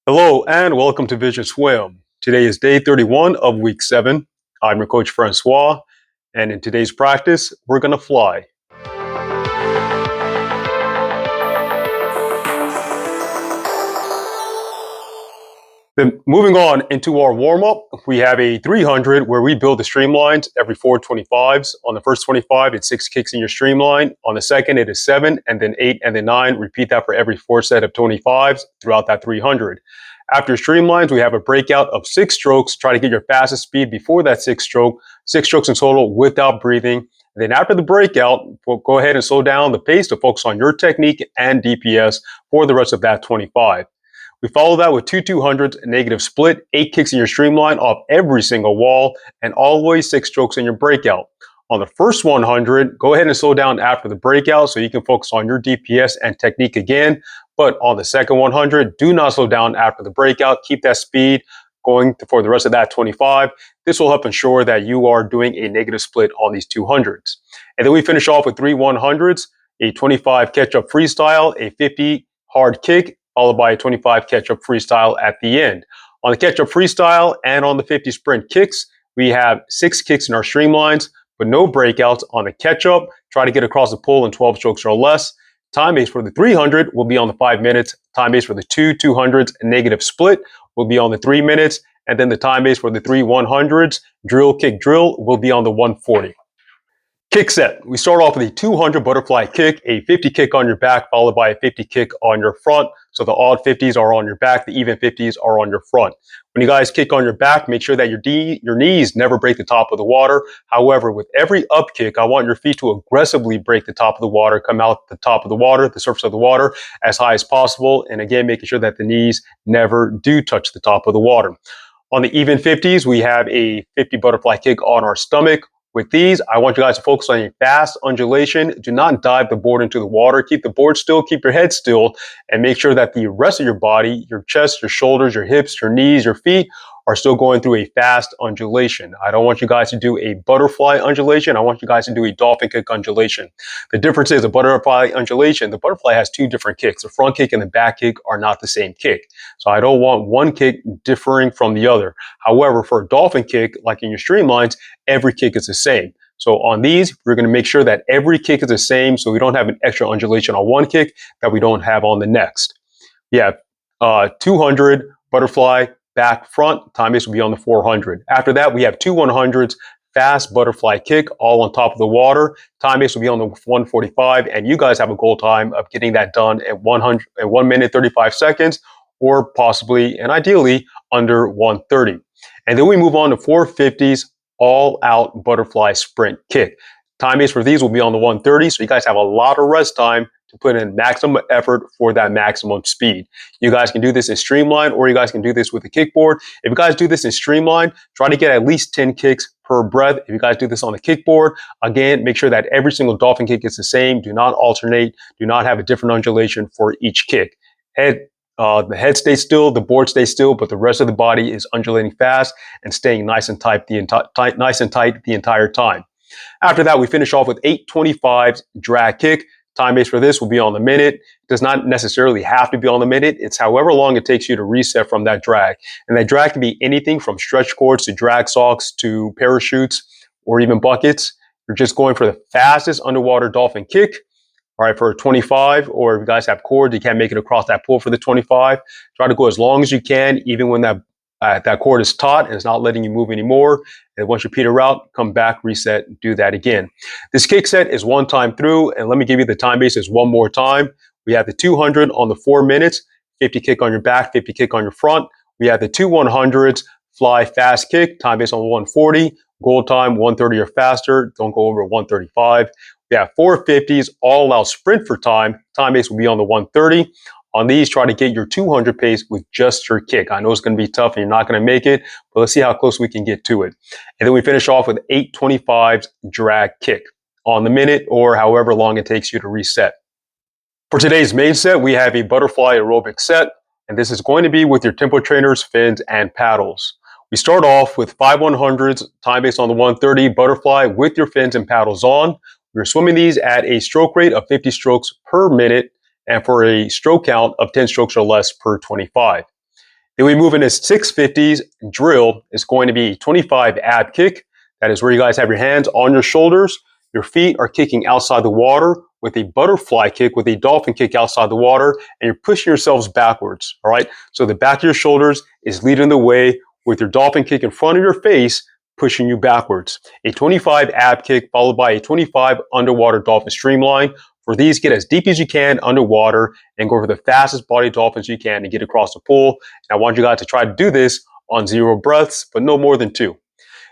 Hello and welcome to VisionSwim. Today is day 31 of week 7. I'm your coach Francois, and in today's practice, we're going to fly. Then moving on into our warm-up, we have a 300 where we build the streamlines every 425s. On the first 25, it's 6 kicks in your streamline. On the second, it is 7, and then 8, and then 9. Repeat that for every 4 set of 25s throughout that 300. After streamlines, we have a breakout of 6 strokes. Try to get your fastest speed before that 6 strokes in total without breathing. And then after the breakout, we'll go ahead and slow down the pace to focus on your technique and DPS for the rest of that 25. We follow that with two 200s, a negative split, 8 kicks in your streamline off every single wall, and always 6 strokes in your breakout. On the first 100, go ahead and slow down after the breakout so you can focus on your DPS and technique again. But on the second 100, do not slow down after the breakout. Keep that speed going for the rest of that 25. This will help ensure that you are doing a negative split on these 200s. And then we finish off with 3 100s, a 25 catch-up freestyle, a 50 hard kick, followed by a 25 catch-up freestyle at the end. On the catch-up freestyle and on the 50 sprint kicks, we have 6 kicks in our streamlines, but no breakouts. On the catch-up, try to get across the pool in 12 strokes or less. Time base for the 300 will be on the 5 minutes. Time base for the two 200s and negative split will be on the 3 minutes. And then the time base for the 3 100s, drill, kick, drill, will be on the 140. Kick set. We start off with a 200 butterfly kick, a 50 kick on your back, followed by a 50 kick on your front. So the odd 50s are on your back, the even 50s are on your front. When you guys kick on your back, make sure that your knees never break the top of the water. However, with every up kick, I want your feet to aggressively break the top of the water, come out the top of the water, the surface of the water, as high as possible. And again, making sure that the knees never do touch the top of the water. On the even 50s, we have a 50 butterfly kick on our stomach. With these, I want you guys to focus on a fast undulation. Do not dive the board into the water. Keep the board still, keep your head still, and make sure that the rest of your body, your chest, your shoulders, your hips, your knees, your feet, are still going through a fast undulation. I don't want you guys to do a butterfly undulation. I want you guys to do a dolphin kick undulation. The difference is a butterfly undulation, the butterfly has 2 different kicks. The front kick and the back kick are not the same kick. So I don't want one kick differing from the other. However, for a dolphin kick, like in your streamlines, every kick is the same. So on these, we're going to make sure that every kick is the same so we don't have an extra undulation on one kick that we don't have on the next. We have 200 butterfly, back, front. Time base will be on the 400. After that, we have 2 100s, fast butterfly kick, all on top of the water. Time base will be on the 145, and you guys have a goal time of getting that done at 1 minute 35 seconds, or possibly and ideally under 130. And then we move on to 450s, all out butterfly sprint kick. Time base for these will be on the 130, so you guys have a lot of rest time to put in maximum effort for that maximum speed. You guys can do this in streamline, or you guys can do this with a kickboard. If you guys do this in streamline, try to get at least 10 kicks per breath. If you guys do this on the kickboard, again, make sure that every single dolphin kick is the same. Do not alternate. Do not have a different undulation for each kick. The head stays still, the board stays still, but the rest of the body is undulating fast and staying nice and tight the entire time. After that, we finish off with 8 25s drag kick. Time base for this will be on the minute. It does not necessarily have to be on the minute. It's however long it takes you to reset from that drag. And that drag can be anything from stretch cords to drag socks to parachutes or even buckets. You're just going for the fastest underwater dolphin kick. All right, for a 25, or if you guys have cords, you can't make it across that pool for the 25. Try to go as long as you can, even when that cord is taut and it's not letting you move anymore. And once you peter out, come back, reset, do that again. This kick set is one time through, and let me give you the time basis one more time. We have the 200 on the 4 minutes, 50 kick on your back, 50 kick on your front. We have the 2 100s, fly fast kick, time base on 140, goal time 130 or faster, don't go over 135. We have 450s, all out sprint for time. Time base will be on the 130. On these, try to get your 200 pace with just your kick. I know it's going to be tough and you're not going to make it, but let's see how close we can get to it. And then we finish off with 8 25s drag kick on the minute or however long it takes you to reset. For today's main set, we have a butterfly aerobic set, and this is going to be with your tempo trainers, fins, and paddles. We start off with 5 100s, time base on the 130, butterfly with your fins and paddles on. We're swimming these at a stroke rate of 50 strokes per minute and for a stroke count of 10 strokes or less per 25. Then we move into 650s drill. It's going to be 25 ab kick. That is where you guys have your hands on your shoulders. Your feet are kicking outside the water with a butterfly kick, with a dolphin kick outside the water, and you're pushing yourselves backwards, all right? So the back of your shoulders is leading the way with your dolphin kick in front of your face, pushing you backwards. A 25 ab kick followed by a 25 underwater dolphin streamline. For these, get as deep as you can underwater and go for the fastest body dolphins you can to get across the pool. And I want you guys to try to do this on 0 breaths, but no more than 2.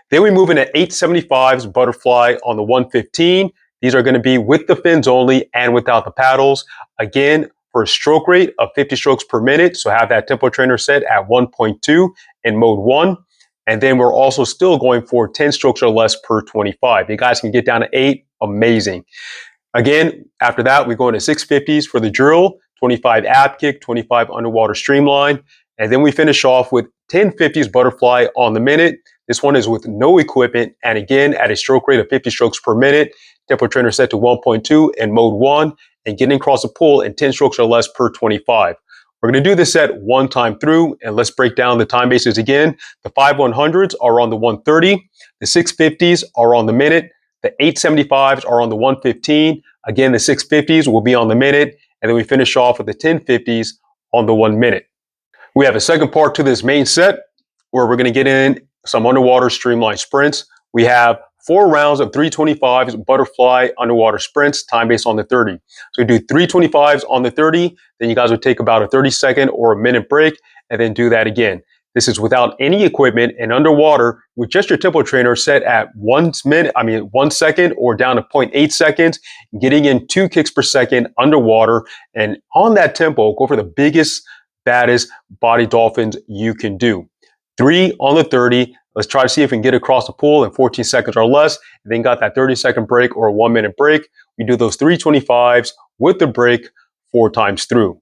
Then we move into 875s butterfly on the 115. These are going to be with the fins only and without the paddles. Again, for a stroke rate of 50 strokes per minute. So have that tempo trainer set at 1.2 in mode 1. And then we're also still going for 10 strokes or less per 25. You guys can get down to 8. Amazing. Again, after that, we go into 650s for the drill, 25 ab kick, 25 underwater streamline. And then we finish off with 1050s butterfly on the minute. This one is with no equipment, and again, at a stroke rate of 50 strokes per minute, tempo trainer set to 1.2 in mode 1, and getting across the pool in 10 strokes or less per 25. We're going to do this set one time through, and let's break down the time bases again. The 5-100s are on the 130, the 650s are on the minute, the 875s are on the 115, again, the 650s will be on the minute, and then we finish off with the 1050s on the 1 minute. We have a second part to this main set, where we're going to get in some underwater streamline sprints. We have 4 rounds of 325s butterfly underwater sprints, time based on the 30. So we do 325s on the 30, then you guys would take about a 30-second or a minute break, and then do that again. This is without any equipment and underwater with just your tempo trainer set at 1 second or down to 0.8 seconds, getting in 2 kicks per second underwater. And on that tempo, go for the biggest, baddest body dolphins you can do. 3 on the 30. Let's try to see if we can get across the pool in 14 seconds or less. And then got that 30-second break or a 1-minute break. We do those 325s with the break 4 times through.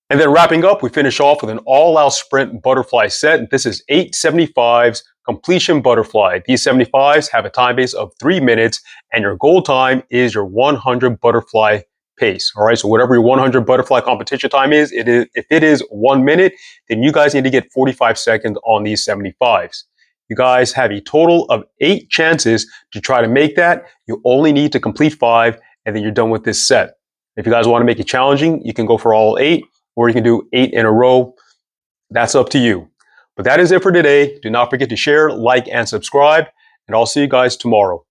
And then wrapping up, we finish off with an all-out sprint butterfly set. This is 8 75s completion butterfly. These 75s have a time base of 3 minutes, and your goal time is your 100 butterfly pace. All right, so whatever your 100 butterfly competition time is, if it is 1 minute, then you guys need to get 45 seconds on these 75s. You guys have a total of 8 chances to try to make that. You only need to complete 5, and then you're done with this set. If you guys want to make it challenging, you can go for all 8, or you can do 8 in a row. That's up to you. But that is it for today. Do not forget to share, like, and subscribe, and I'll see you guys tomorrow.